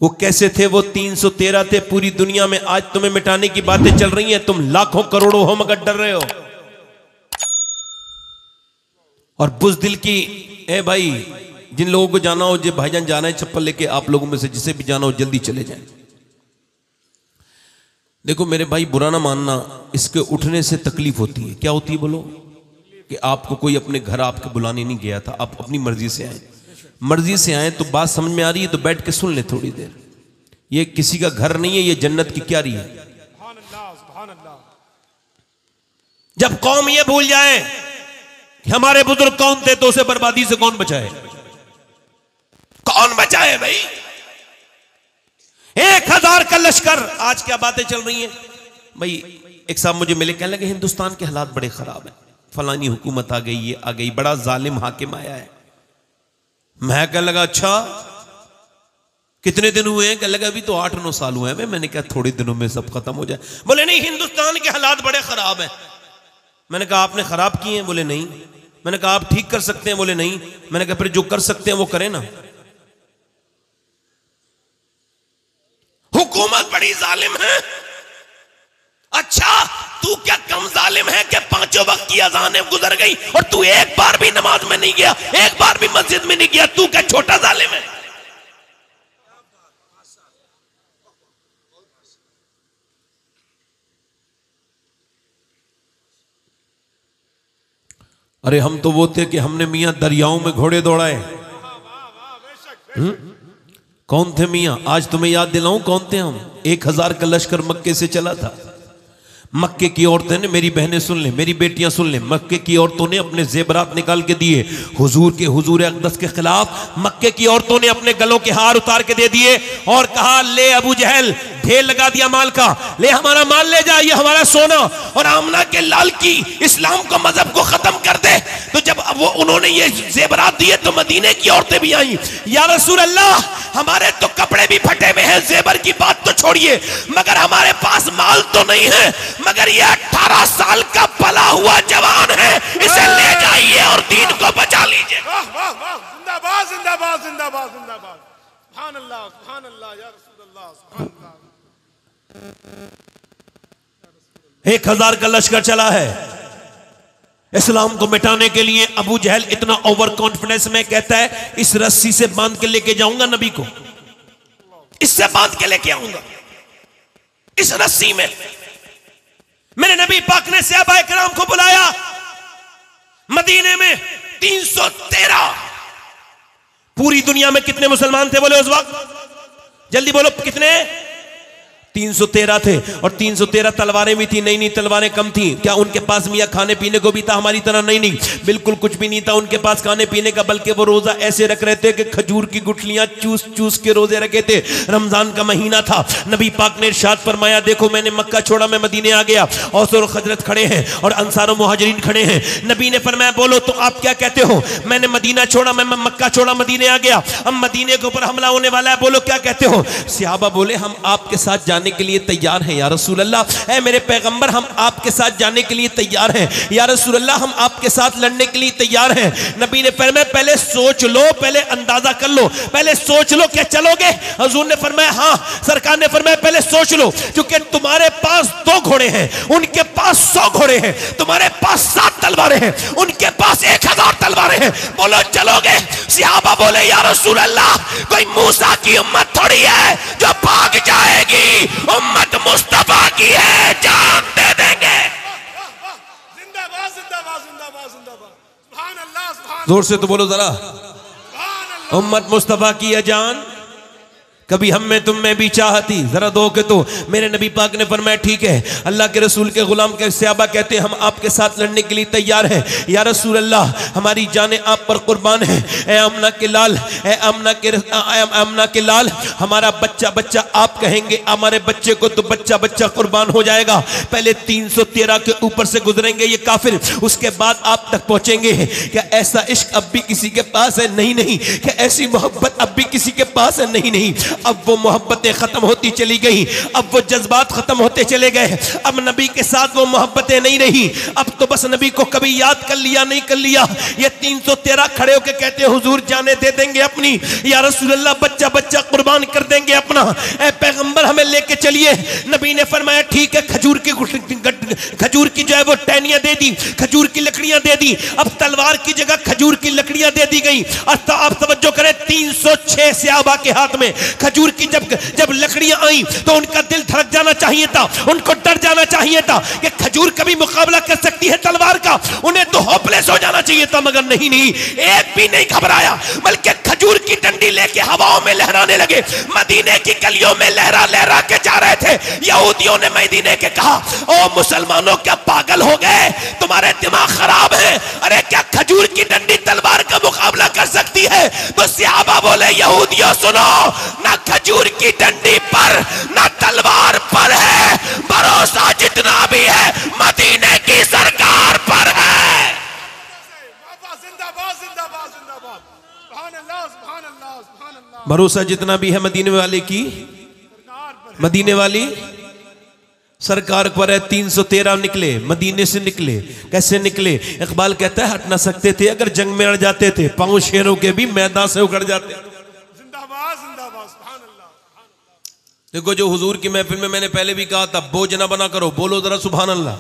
वो कैसे थे? वो 313 थे पूरी दुनिया में। आज तुम्हें मिटाने की बातें चल रही हैं, तुम लाखों करोड़ों हो मगर डर रहे हो। और बुज़दिल की, ए भाई, जिन लोगों को जाना हो, जो भाईजान जाना है चप्पल लेके, आप लोगों में से जिसे भी जाना हो जल्दी चले जाएं। देखो मेरे भाई, बुरा ना मानना, इसके उठने से तकलीफ होती है। क्या होती है बोलो? कि आपको कोई अपने घर आपके बुलाने नहीं गया था, आप अपनी मर्जी से आए। मर्जी से आए तो बात समझ में आ रही है तो बैठ के सुन ले थोड़ी देर। ये किसी का घर नहीं है, ये जन्नत की क्यारी है। जब कौम ये भूल जाए कि हमारे बुजुर्ग कौन थे तो उसे बर्बादी से कौन बचाए? कौन बचाए भाई? 1000 का लश्कर। आज क्या बातें चल रही हैं भाई? एक साहब मुझे मिले, कहने लगे हिंदुस्तान के हालात बड़े खराब हैं, फलानी हुकूमत आ गई, ये आ गई, बड़ा जालिम हाकिम आया है। मैं कहने लगा अच्छा कितने दिन हुए हैं? कहने लगा अभी तो 8-9 साल हुए हैं। मैंने कहा थोड़े दिनों में सब खत्म हो जाए। बोले नहीं, हिंदुस्तान के हालात बड़े खराब हैं। मैंने कहा आपने खराब किए हैं? बोले नहीं। मैंने कहा आप ठीक कर सकते हैं? बोले नहीं। मैंने कहा फिर जो कर सकते हैं वो करें ना। हुकूमत बड़ी जालिम है। अच्छा, तू क्या कम जालिम है कि 5 वक्त की अज़ानें गुजर गई और तू एक बार भी नमाज में नहीं गया, एक बार भी मस्जिद में नहीं गया? तू क्या छोटा जालिम है? अरे हम तो वो थे कि हमने मियां दरियाओं में घोड़े दौड़ाए। कौन थे मियां? आज तुम्हें याद दिलाऊं कौन थे हम? 1000 का लश्कर मक्के से चला था। मक्के की औरतें ने, मेरी बहनें सुन ले, मेरी बेटियां सुन ले, मक्के की औरतों ने अपने जेबरात निकाल के दिए हुजूर अक़दस के खिलाफ। मक्के की औरतों ने अपने गलों के हार उतार के दे दिए और कहा ले अबू जहल, ढेर लगा दिया माल का, ले हमारा माल ले जा, ये हमारा सोना। और आमना के लाल की इस्लाम को, मजहब को खत्म कर दे। तो जब वो उन्होंने ये जेबरात दिए तो मदीने की औरतें भी आई, या रसूल अल्लाह हमारे तो कपड़े भी फटे हुए हैं, जेबर की बात तो छोड़िए, मगर हमारे पास माल तो नहीं है, मगर ये 18 साल का पला हुआ जवान है, इसे ले जाइए और दीन को बचा लीजिए। जिंदाबाद जिंदाबाद जिंदाबाद जिंदाबाद। सुभान अल्लाह सुभान अल्लाह या रसूल अल्लाह सुभान अल्लाह। 1000 का लश्कर चला है इस्लाम को मिटाने के लिए। अबू जहल इतना ओवर कॉन्फिडेंस में कहता है इस रस्सी से बांध के लेके जाऊंगा नबी को, इससे बांध के लेके आऊंगा, इस रस्सी में। मेरे नबी पाक ने सहाबा किराम को बुलाया मदीने में। 313। पूरी दुनिया में कितने मुसलमान थे बोले उस वक्त? जल्दी बोलो कितने? 313 थे। और 313 तलवारें भी थी। नई नई तलवारें कम थी क्या? उनके पास मियाँ खाने पीने को भी था हमारी तरह? नहीं, बिल्कुल कुछ भी नहीं था उनके पास खाने पीने का, बल्कि वो रोजा ऐसे रख रहे थे कि खजूर की गुठलियां चूस चूस के रोजे रखे थे। रमजान का महीना था। नबी पाक ने इरशाद फरमाया देखो मैंने मक्का छोड़ा, मैं मदीने आ गया। औस और खजरत खड़े हैं और अंसार और मुहाजिरीन खड़े हैं। नबी ने फरमाया बोलो तो आप क्या कहते हो? मैंने मदीना छोड़ा, मैं मक्का छोड़ा, मदीने आ गया, अब मदीने के ऊपर हमला होने वाला है, बोलो क्या कहते हो? सहाबा बोले हम आपके साथ जाने के लिए तैयार हैं या रसूल अल्लाह। ऐ मेरे पैगंबर हम आपके साथ जाने के लिए तैयार हैं या रसूल अल्लाह, हम आपके साथ लड़ने के लिए तैयार हैं। नबी ने फरमाया पहले सोच लो, पहले अंदाजा कर लो, पहले सोच लो क्या चलोगे? हुजूर ने फरमाया हाँ। सरकार ने फरमाया पहले सोच लो, क्योंकि तुम्हारे पास 2 घोड़े हैं, उनके पास 100 घोड़े हैं, तुम्हारे पास 7 तलवारें हैं, उनके पास 1000 तलवारें हैं, बोलो चलोगे? सहाबा बोले या रसूल अल्लाह कोई मूसा की उम्मत थोड़ी है जो भाग जाएगी, उम्मत मुस्तफा की है, जान दे देंगे। जिंदाबाद जिंदाबाद जिंदाबाद जिंदाबाद। सुभान अल्लाह सुभान। जोर से तो बोलो जरा, उम्मत मुस्तफा की है जान, कभी हम में तुम में भी चाहती, जरा दो के तो। मेरे नबी पाक ने फरमाया ठीक है। अल्लाह के रसूल के गुलाम के सहाबा कहते हैं हम आपके साथ लड़ने के लिए तैयार हैं या रसूल अल्लाह, हमारी जानें आप पर कुर्बान है। ए आमना के लाल, ए आमना के लाल, हमारा बच्चा बच्चा आप कहेंगे, हमारे बच्चे को तो बच्चा बच्चा कुर्बान हो जाएगा। पहले 313 के ऊपर से गुजरेंगे ये काफिर, उसके बाद आप तक पहुंचेंगे। क्या ऐसा इश्क अब भी किसी के पास है? नहीं। क्या ऐसी मोहब्बत अब भी किसी के पास है? नहीं। अब वो मोहब्बतें खत्म होती चली गई, अब वो जज्बात खत्म होते चले गए, अब नबी के साथ वो मोहब्बतें नहीं रही। अब तो बस नबी को कभी याद कर लिया नहीं कर लिया। ये 313 खड़े होकर कहते हैं हुजूर जाने दे देंगे अपनी, या रसूलल्लाह बच्चा बच्चा कुर्बान कर देंगे अपना, ए पैगंबर हमें लेके चलिए। नबी ने फरमाया ठीक है, खजूर की जो है वो टहनियां दे दी, खजूर की लकड़ियां दे दी। अब तलवार की जगह खजूर की लकड़ियां दे दी गई। और आप तवज्जो करें, 306 सहाबा के हाथ में खजूर की जब लकड़ियां आई तो उनका दिल धड़क जाना चाहिए था, उनको डर जाना चाहिए था कि खजूर कभी मुकाबला कर सकती है तलवार का। उन्हें तो होपलेस हो जाना चाहिए था, मगर नहीं, एक भी नहीं घबराया, बल्कि खजूर की डंडी लेके हवाओं में लहराने लगे। मदीने की गलियों में लहरा लहरा के जा रहे थे। यहूदियों ने मदीने के कहा, ओ मुसलमानों क्या पागल हो गए, तुम्हारे दिमाग खराब है? अरे क्या खजूर की डंडी तलवार का मुकाबला कर सकती है? तो सहाबा बोले, यहूदियों सुनो, ना खजूर की डंडी पर ना तलवार पर है, भरोसा जितना भी है मदीने की सरकार पर है। भरोसा जितना भी है मदीने वाले की, मदीने वाली सरकार पर है। 313 निकले, मदीने से निकले। कैसे निकले? इकबाल कहता है हट ना सकते थे, अगर जंग में अड़ जाते थे, पांव शेरों के भी मैदान से उखड़ जाते। देखो जो हुजूर की महफिल में मैंने पहले भी कहा था, बोझ ना बना करो, बोलो जरा सुभान अल्लाह।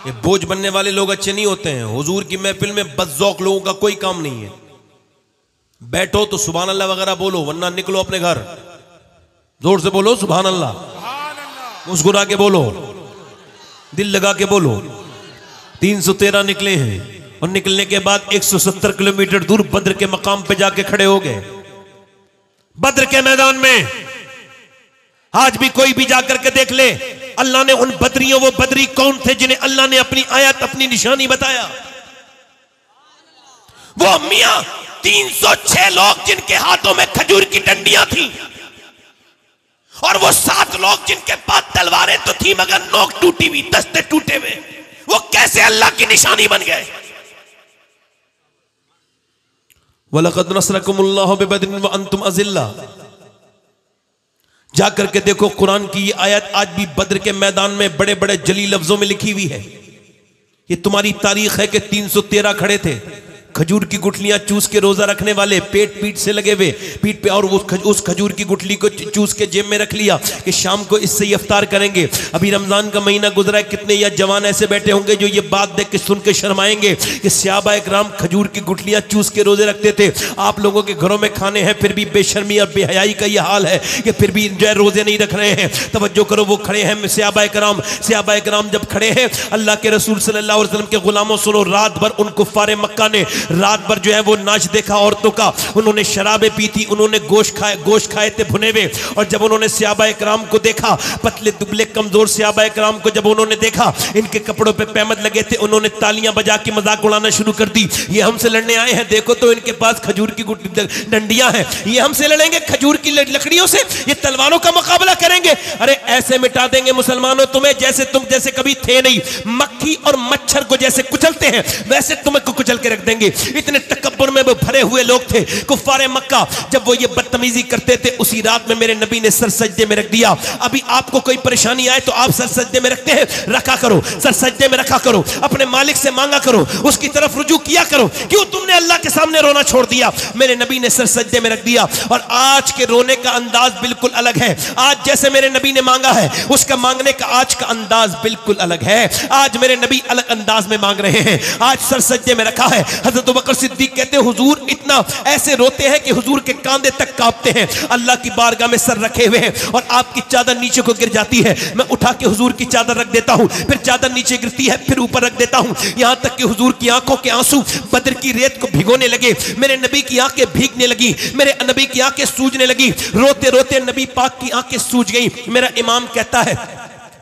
ये बोझ बनने वाले लोग अच्छे नहीं होते हैं। हुजूर की महफिल में बदजौक लोगों का कोई काम नहीं है। बैठो तो सुभान अल्लाह वगैरह बोलो, वरना निकलो अपने घर। जोर से बोलो सुभान अल्लाह, मुस्कुरा के बोलो, दिल लगा के बोलो। 313 निकले हैं और निकलने के बाद 170 किलोमीटर दूर बद्र के मकाम पे जाके खड़े हो गए। बद्र के मैदान में आज भी कोई भी जाकर के देख ले, अल्लाह ने उन बदरियों, वो बदरी कौन थे जिन्हें अल्लाह ने अपनी आयत, अपनी निशानी बताया? वो मियां 306 लोग जिनके हाथों में खजूर की डंडियां थी, और वो 7 लोग जिनके पास तलवारें तो थी मगर नोक टूटी हुई, दस्ते टूटे हुए, वो कैसे अल्लाह की निशानी बन गए? वलक़द नसरकुमुल्लाहु बिबदरिन व अंतुम अज़िल्ला। जाकर के देखो कुरान की ये आयत आज भी बद्र के मैदान में बड़े बड़े जली लफ्जों में लिखी हुई है। ये तुम्हारी तारीख है कि 313 खड़े थे, खजूर की गुठलियां चूस के रोजा रखने वाले, पेट पीठ से लगे हुए, पीठ पे, और उस खजूर की गुठली को चूस के जेब में रख लिया कि शाम को इससे इफ्तार करेंगे। अभी रमजान का महीना गुजरा है, कितने या जवान ऐसे बैठे होंगे जो ये बात देख के सुन के शर्माएंगे कि सहाबा इकराम खजूर की गुठलियां चूस के रोजे रखते थे। आप लोगों के घरों में खाने हैं, फिर भी बेशर्मी और बेहयाई का यह हाल है कि फिर भी जो है रोजे नहीं रख रहे हैं। तवज्जो करो, वो खड़े हैं सहाबा इकराम जब खड़े हैं, अल्लाह के रसूल सल्लल्लाहु अलैहि वसल्लम के गुलामों, सुनो, रात भर उन कुफ्फारे मक्का ने रात भर जो है वो नाच देखा औरतों का, उन्होंने शराबें पी थी, उन्होंने गोश्त खाए थे भुने हुए। और जब उन्होंने सहाबा इकराम को देखा, पतले दुबले कमजोर सहाबा इकराम को जब उन्होंने देखा, इनके कपड़ों पे पैमद लगे थे, उन्होंने तालियां बजा के मजाक उड़ाना शुरू कर दी। ये हमसे लड़ने आए हैं, देखो तो इनके पास खजूर की डंडियां हैं, ये हमसे लड़ेंगे खजूर की लकड़ियों से, ये तलवारों का मुकाबला करेंगे। अरे ऐसे मिटा देंगे मुसलमानों तुम्हें तुम जैसे कभी थे नहीं। मक्खी और मच्छर को जैसे कुचलते हैं वैसे तुम्हें को कुचल के रख देंगे। इतने तकब्बुर में वो भरे हुए लोग थे कुफ्फारे मक्का। जब वो ये बदतमीजी करते थे, उसी रात में मेरे नबी ने सर सजदे में रख दिया। अभी आपको कोई परेशानी आए तो आप सर सजदे में रखते हैं, रखा करो, सर सजदे में रखा करो, अपने मालिक से मांगा करो, उसकी तरफ रुजू किया करो। क्यों तुमने अल्लाह के सामने रोना छोड़ दिया? मेरे नबी ने सर सजदे में रख दिया। और आज के रोने का अंदाज बिल्कुल अलग है। आज जैसे मेरे नबी ने मांगा है, उसका मांगने का आज का अंदाज बिल्कुल अलग है। आज मेरे नबी अलग अंदाज में मांग रहे हैं, आज सर सजदे में रखा है। हजरत बकर सिद्दीक कहते हैं हुजूर इतना ऐसे रोते हैं कि हुजूर के कांधे तक कांपते हैं। अल्लाह की बारगाह में सर रखे हुए हैं और आपकी चादर नीचे को गिर जाती है। मैं उठा के हुजूर की चादर रख देता हूं, फिर चादर नीचे गिरती है, फिर ऊपर रख देता हूं, यहां तक कि हुजूर की आंखों के आंसू बद्र की रेत को भिगोने लगे। मेरे नबी की आंखें भीगने लगी, मेरे नबी की आंखें सूजने लगी। रोते रोते नबी पाक की आंखें सूज गई। मेरा इमाम कहता है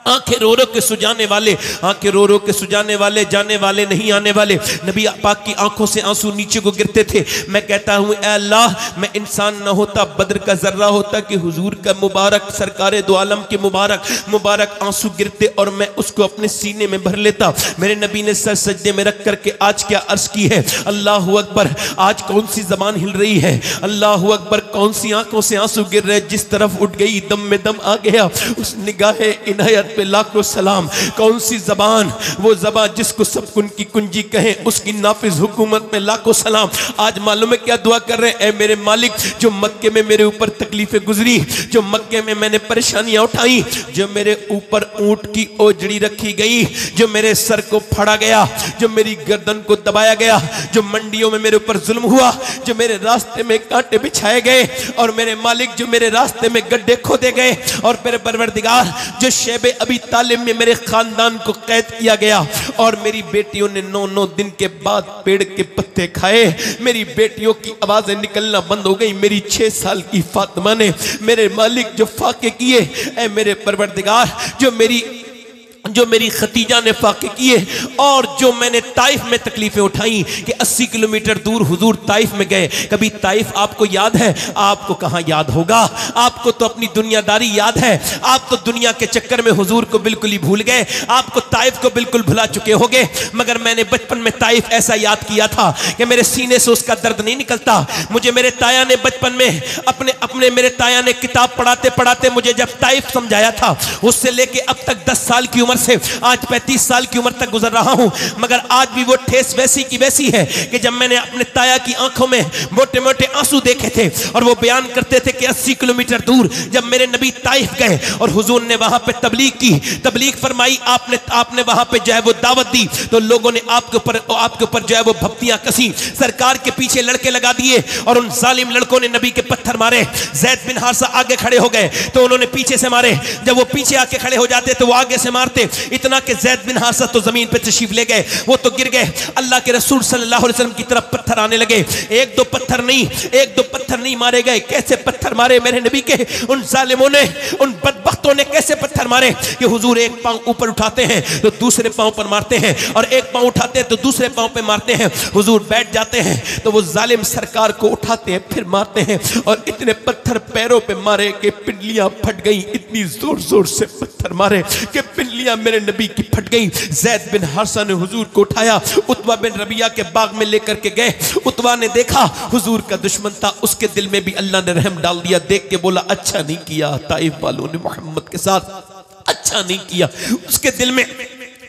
आंखें रो रो के सुजाने वाले, आंखें रो रो के सुजाने वाले, जाने वाले नहीं आने वाले। नबी पाक की आंखों से आंसू नीचे को गिरते थे। मैं कहता हूं ऐ अल्लाह, मैं इंसान ना होता, बद्र का जर्रा होता कि हुजूर का मुबारक, सरकारे दो आलम के मुबारक मुबारक आंसू गिरते और मैं उसको अपने सीने में भर लेता। मेरे नबी ने सर सजदे में रख करके आज क्या अर्ज की है, अल्लाह अकबर। आज कौन सी जबान हिल रही है, अल्लाह अकबर। कौन सी आंखों से आंसू गिर रहे, जिस तरफ उठ गई दम में दम आ गया, उस निगाहे इनायत पे लाखों सलाम। कौन सी जबान, वो जबान जिसको सब कुन की कुंजी कहे, उसकी नाफिज हुकूमत में लाखों सलाम। आज मालूम है क्या दुआ कर रहे हैं, ऐ मेरे मालिक, जो मक्के में मेरे ऊपर तकलीफें गुजरी, जो मक्के में मैंने परेशानियां उठाई, जो मेरे ऊपर ऊंट की ओजड़ी रखी गई, जो मेरे सर को फाड़ा गया, जो मेरी गर्दन को दबाया गया, जो मंडियों में मेरे ऊपर जुल्म हुआ, जो मेरे रास्ते में कांटे बिछाए गए, और मेरे मालिक जो मेरे रास्ते में गड्ढे खोदे गए, और मेरे परवरदिगार जो शेबे अभी तालिम में मेरे खानदान को कैद किया गया, और मेरी बेटियों ने 9-9 दिन के बाद पेड़ के पत्ते खाए, मेरी बेटियों की आवाजें निकलना बंद हो गई। मेरी 6 साल की फातिमा ने मेरे मालिक जो फाके किए, ऐ मेरे परवरदिगार, जो मेरी खतीजा ने फाके किए, और जो मैंने ताइफ में तकलीफें उठाई कि 80 किलोमीटर दूर हुजूर ताइफ में गए। कभी ताइफ आपको याद है? आपको कहां याद होगा, आपको तो अपनी दुनियादारी याद है। आप तो दुनिया के चक्कर में हुजूर को बिल्कुल ही भूल गए, आपको ताइफ को बिल्कुल भुला चुके होगे। मगर मैंने बचपन में ताइफ ऐसा याद किया था कि मेरे सीने से उसका दर्द नहीं निकलता। मुझे मेरे ताया ने बचपन में अपने मेरे ताया ने किताब पढ़ाते पढ़ाते मुझे जब ताइफ समझाया था, उससे लेके अब तक 10 साल की उम्र से आज 35 साल की उम्र तक गुजर रहा हूं, मगर आज भी वो ठेस वैसी की वैसी है कि जब मैंने अपने ताया की आंखों में मोटे मोटे आंसू देखे थे, और वो बयान करते थे कि 80 किलोमीटर दूर जब मेरे नबी ताइफ गए और हुजूर ने वहां पे तबलीग की, तबलीग फरमाई, आपने वहां पे जो है वो दावत दी, तो लोगों ने आपके ऊपर जो है वो भक्तियां कसी, सरकार के पीछे लड़के लगा दिए, और उन जालिम लड़कों ने नबी के पत्थर मारे। ज़ैद बिन हारिसा आगे खड़े हो गए तो उन्होंने पीछे से मारे, जब वो पीछे आके खड़े हो जाते तो वो आगे से मारते, इतना कि ज़ैद बिन हारिसा तो जमीन पे तशरीफ ले गए, वो तो गिर गए। अल्लाह के रसूल सल्लल्लाहु अलैहि वसल्लम की तरफ पत्थर आने लगे। एक दो पत्थर नहीं मारे गए। कैसे पत्थर मारे मेरे नबी के उन जालिमों ने, उन बदबख्तों ने कैसे पत्थर मारे कि हुजूर एक पांव ऊपर उठाते हैं तो दूसरे पांव पर मारते हैं, और एक पांव उठाते हैं तो दूसरे पांव पे मारते हैं। हुजूर बैठ जाते हैं तो वो जालिम सरकार को उठाते हैं फिर मारते हैं, और इतने पत्थर पैरों पे मारे कि पिंडलियां फट गई। इतनी जोर जोर से पत्थर मारे कि पिंडलियां मेरे नबी की फट गई। ज़ैद बिन हारिसा ने हुजूर को उठाया, उतबा बिन रबिया के बाग में लेकर के गए। उतबा ने देखा हुजूर का दुश्मन था, उसके दिल में भी अल्लाह ने रहम डाल दिया। देख के बोला अच्छा नहीं किया ताइफ वालों ने मोहम्मद के साथ, अच्छा नहीं किया। उसके दिल में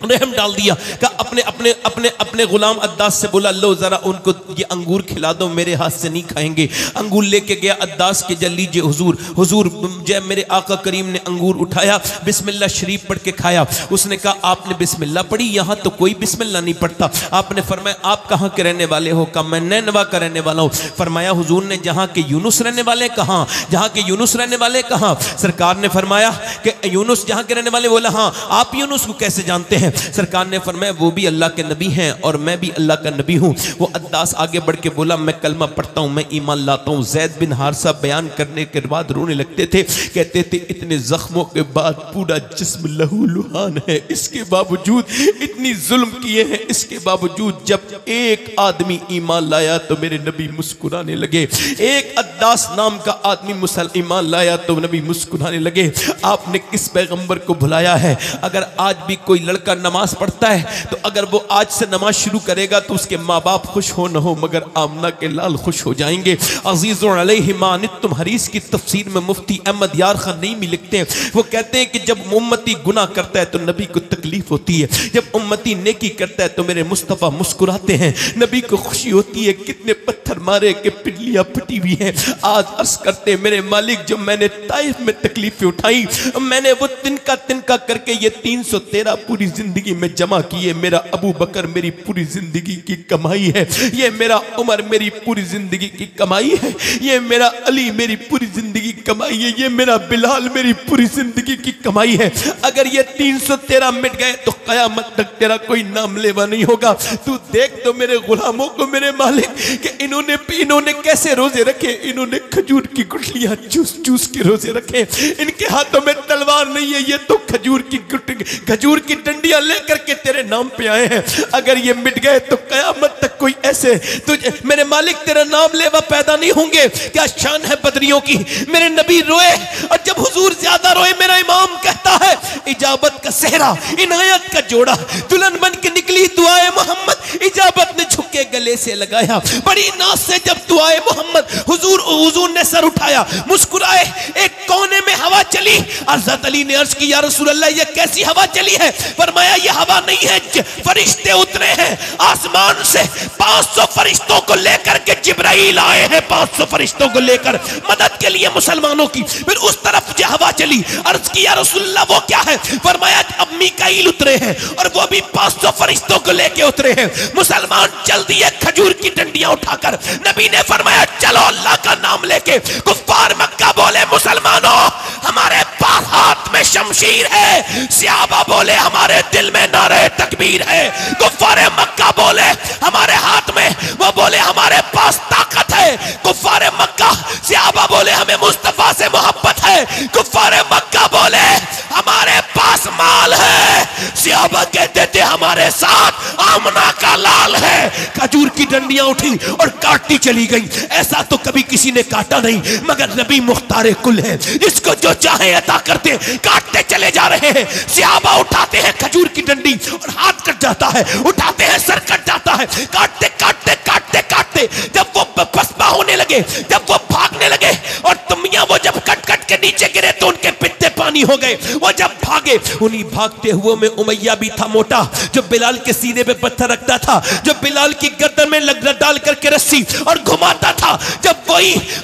रहम डाल दिया। का अपने अपने अपने अपने गुलाम अद्दास से बोला लो जरा उनको ये अंगूर खिला दो, मेरे हाथ से नहीं खाएंगे। अंगूर लेके गया अद्दास के, जल लीजिए हुजूर। हुजूर जब मेरे आका करीम ने अंगूर उठाया, बिस्मिल्लाह शरीफ पढ़ के खाया। उसने कहा आपने बिस्मिल्लाह पढ़ी, यहाँ तो कोई बिस्मिल्लाह नहीं पढ़ता। आपने फरमाया आप कहाँ के रहने वाले हो? कहा मैं नैनवा का रहने वाला हूँ। फरमाया हुजूर ने जहाँ के यूनुस रहने वाले कहाँ? जहाँ के यूनुस रहने वाले कहाँ? सरकार ने फरमाया कि यूनुस जहाँ के रहने वाले। बोला हाँ, आप यूनुस को कैसे जानते हैं? सरकार ने फरमाया वो भी अल्लाह के नबी हैं और मैं भी अल्लाह का नबी हूँ। वो अद्दास आगे बढ़ के बोला मैं कलमा पढ़ता हूँ, मैं ईमान लाता हूँ। ज़ैद बिन हारिसा बयान करने के बाद रोने लगते थे, कहते थे इतने जख्मों के बाद पूरा जिस्म लहू लुहान है, इसके बावजूद इतनी जुल्म किए हैं, इसके बावजूद जब एक आदमी ईमान लाया तो मेरे नबी मुस्कुराने लगे। एक अद्दास नाम का आदमी ईमान लाया तो नबी मुस्कुराने लगे। आपने किस पैगंबर को भुलाया है? अगर आज भी कोई लड़का नमाज पढ़ता है तो अगर वो आज से नमाज शुरू करेगा तो उसके माँ बाप खुश हो न हो मगर आमना के लाल खुश हो जाएंगे। अज़ीज़ुन अलैहि मा अनित्तुम हरीस की तफसीर में मुफ्ती अहमद यार खान नईमी लिखते हैं, वो कहते हैं कि जब उम्मती गुनाह करता है तो नबी को तकलीफ होती है, जब उम्मती नेकी करता है तो मेरे मुस्तफ़ा मुस्कुराते हैं, नबी को खुशी होती है। कितने पत्थर मारे के पिंडलियां फटी हुई हैं। आज अर्ज करते मेरे मालिक जो मैंने ताइफ में तकलीफें उठाई, मैंने वो तिनका तिनका करके ये 313 पूरी जिंदगी में जमा किए। मेरा अबू बकर मेरी पूरी जिंदगी की कमाई है, ये मेरा उमर मेरी पूरी जिंदगी की कमाई है, ये मेरा अली मेरी पूरी जिंदगी की कमाई है, ये मेरा बिलाल मेरी पूरी जिंदगी की कमाई है। अगर ये 313 मिट गए तो कयामत तक तेरा कोई नाम लेवा नहीं होगा। तू देख तो मेरे गुलामों को मेरे मालिक कि इन्होंने कैसे रोजे रखे, इन्होंने खजूर की गुठलियां चूस चूस के रोजे रखे, इनके हाथों में तलवार नहीं है, ये तो खजूर की डंडियां लेकर के तेरे नाम पे आए हैं। अगर ये मिट गए तो कयामत तक कोई ऐसे तुझे मेरे मालिक तेरा नाम लेवा पैदा नहीं होंगे। क्या शान है बदरियों की। मेरे नबी रोए और जब हुजूर ज्यादा रोए मेरा इमाम कहता है इजाबत का सेहरा, इनायत का जोड़ा, दुल्हन बन के निकली दुआए मोहम्मद, इजाबत ने झुके गले से लगाया, बड़ी नाज से जब दुआए मोहम्मद हुजूर ने सर उठाया, मुस्कुराए, एक कोने में हवा चली। हज़रत अली ने अर्ज की या रसूल अल्लाह ये कैसी हवा चली है? फरमाया ये हवा नहीं है, फरिश्ते उतरे हैं आसमान से, 500 फरिश्तों को लेकर के जिब्राइल आए हैं, 500 फरिश्तों को लेकर मदद के लिए मुसलमानों की। फिर उस तरफ जो हवा चली, अर्ज की या रसूल अल्लाह वो क्या है? फरमाया अब मीकाईल उतरे हैं और वो भी 500 फरिश्तों को लेके उतरे हैं। मुसलमान चल दिए खजूर की डंडियां उठाकर। नबी ने फरमाया चलो अल्लाह का नाम लेके। कुफ्फार मक्का बोले मुसलमानों हमारे पास हाथ में शमशीर है, सहाबा बोले हमारे दिल में नारे तकबीर है। कुफ्फार मक्का बोले हमारे हाथ में, वो बोले हमारे पास ताकत है। कुफ्फार मक्का सहाबा बोले हमें मुस्तफा से मोहब्बत है। कुफ्फार मक्का बोले हमारे पास माल है, सहाबा कहते थे हमारे साथ आमना का लाल है। खजूर की डंडियां उठी और काटती चली गई। ऐसा तो कभी किसी ने काटा नहीं, मगर नबी मुख्तारे कुल है, जिसको जो चाहे अता करते, काटते चले जा रहे हैं। सहाबा उठाते हैं खजूर की डंडी और हाथ कट जाता है, उठाते हैं सर कट जाता है, काटते काटते काटते काटते जब वो पसपा होने लगे, जब वो भागने लगे और तुमिया वो जब कट कट के नीचे गिरे तो उनके पित्ते पानी हो गए। वो जब भागे, उन्हीं भागते हुए में उमैया भी था मोटा, जो बिलाल के सीने पे पत्थर रखता था, जो बिलाल की गर्दन में लग डाल करके रस्सी और घुमाता था। जब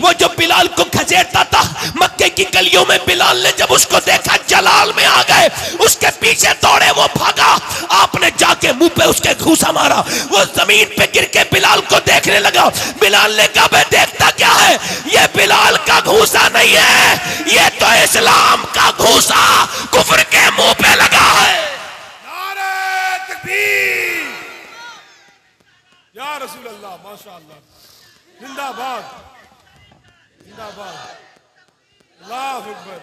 वो जो बिलाल को खसेड़ता था, मक्के की गलियों में बिलाल ने जब उसको देखा जलाल में आ गए, उसके पीछे दौड़े, वो भागा, आपने जाके मुंह पे उसके घूसा मारा। वो जमीन पे गिर के बिलाल को देखने लगा। बिलाल ने कहा मैं देखता क्या है? ये बिलाल का घूसा नहीं है, ये तो इस्लाम का घूसा कुफ्र के मुंह पे लगा है। नारे तकबीर या रसूल अल्लाह, माशाअल्लाह, जिंदाबाद जिंदाबाद, अल्लाह अकबर,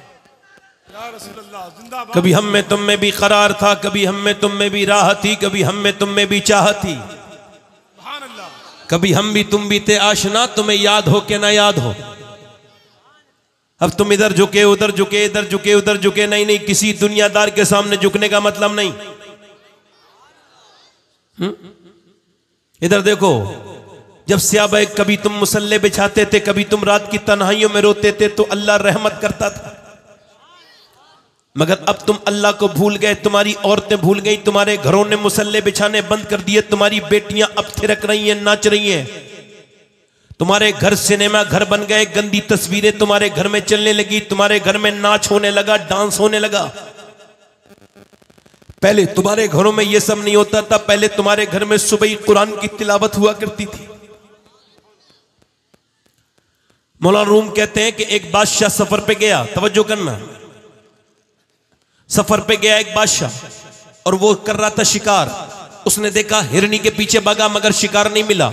या रसूल अल्लाह जिंदाबाद। कभी हम में तुम में भी करार था, कभी हम में तुम में भी राह थी, कभी हम में तुम में भी चाह थी, सुभान अल्लाह। कभी हम भी तुम भी थे आशना, तुम्हें याद हो के ना याद हो। अब तुम इधर झुके उधर झुके, इधर झुके उधर झुके, नहीं नहीं, किसी दुनियादार के सामने झुकने का मतलब नहीं। इधर देखो, जब सहाबा कभी तुम मुसल्ले बिछाते थे, कभी तुम रात की तन्हाइयों में रोते थे तो अल्लाह रहमत करता था। मगर अब तुम अल्लाह को भूल गए, तुम्हारी औरतें भूल गई, तुम्हारे घरों ने मुसल्ले बिछाने बंद कर दिए, तुम्हारी बेटियां अब थिरक रही हैं, नाच रही हैं, तुम्हारे घर सिनेमा घर बन गए, गंदी तस्वीरें तुम्हारे घर में चलने लगी, तुम्हारे घर में नाच होने लगा, डांस होने लगा। पहले तुम्हारे घरों में यह सब नहीं होता था। पहले तुम्हारे घर में सुबह कुरान की तिलावत हुआ करती थी। मौलाना रूम कहते हैं कि एक बादशाह सफर पे गया, तवज्जो करना, सफर पे गया एक बादशाह और वो कर रहा था शिकार। उसने देखा हिरनी के पीछे भागा मगर शिकार नहीं मिला।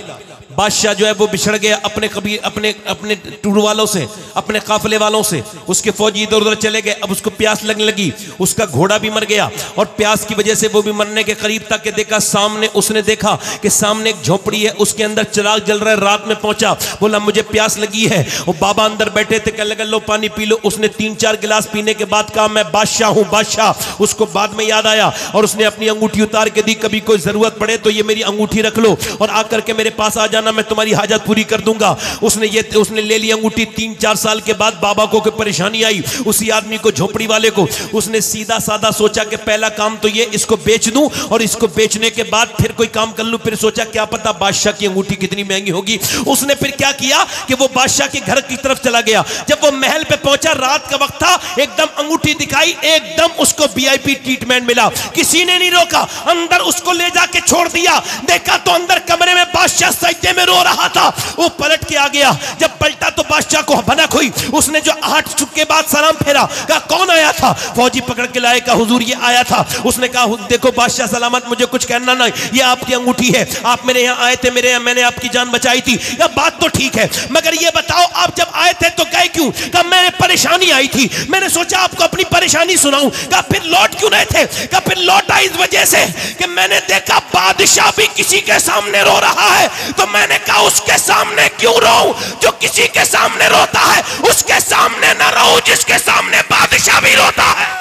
बादशाह जो है वो बिछड़ गया अपने टूर वालों से, अपने काफिले वालों से। उसके फौजी इधर उधर चले गए। अब उसको प्यास लगने लगी, उसका घोड़ा भी मर गया और प्यास की वजह से वो भी मरने के करीब था कि देखा सामने, उसने देखा कि सामने एक झोपड़ी है, उसके अंदर चिराग जल रहा है। रात में पहुंचा, बोला मुझे प्यास लगी है। वो बाबा अंदर बैठे थे, कहने लगे लो पानी पी लो। उसने 3-4 गिलास पीने के बाद कहा मैं बादशाह हूं, बादशाह। उसको बाद में याद आया और उसने अपनी अंगूठी उतार के दी, कभी कोई जरूरत पड़े तो ये मेरी अंगूठी रख लो और आकर के मेरे पास आ जाना, मैं तुम्हारी हाजत पूरी कर दूंगा। उसने ले ली अंगूठी। 3-4 साल के बाद बाबा को कोई परेशानी आई, उसी आदमी को, झोपड़ी वाले को। उसने सीधा साधा सोचा कि पहला काम तो ये इसको बेच दूं और इसको बेचने के बाद फिर कोई काम कर लूं। फिर सोचा क्या पता बादशाह की अंगूठी कितनी महंगी होगी। उसने फिर क्या किया कि वो बादशाह के घर की तरफ चला गया। जब वो महल पे पहुंचा, रात का वक्त था, एकदम अंगूठी दिखाई, एकदम उसको वीआईपी ट्रीटमेंट मिला। किसी ने नहीं रोका, अंदर उसको ले जाके छोड़ दिया। देखा तो अंदर कमरे में बादशाह सजदे में रो रहा था, वो पलट के आ गया। जब पलटा तो बादशाह को भनक हुई। उसने जो 8 चुप के बाद सलाम फेरा, कहा कौन आया था? फौजी पकड़ के लाए, कहा हुजूर ये आया था। उसने कहा देखो बादशाह सलामत, मुझे कुछ कहना नहीं, ये आपकी अंगूठी है, आप मेरे यहाँ आए थे, मेरे यहाँ मैंने आपकी जान बचाई थी, यह बात तो ठीक है, मगर ये बताओ आप जब आए थे तो गए क्यों? कहा मैंने परेशानी आई थी, मैंने सोचा आपको अपनी परेशानी सुनाऊं। कहा फिर लौट क्यों रहे थे? कहा फिर लौटा इस वजह से कि मैंने देखा बादशाह भी किसी के सामने रो रहा है, तो मैंने कहा उसके सामने क्यों रो? जो किसी के सामने रोता है उसके सामने न रो, जिसके सामने बादशाह भी रोता है।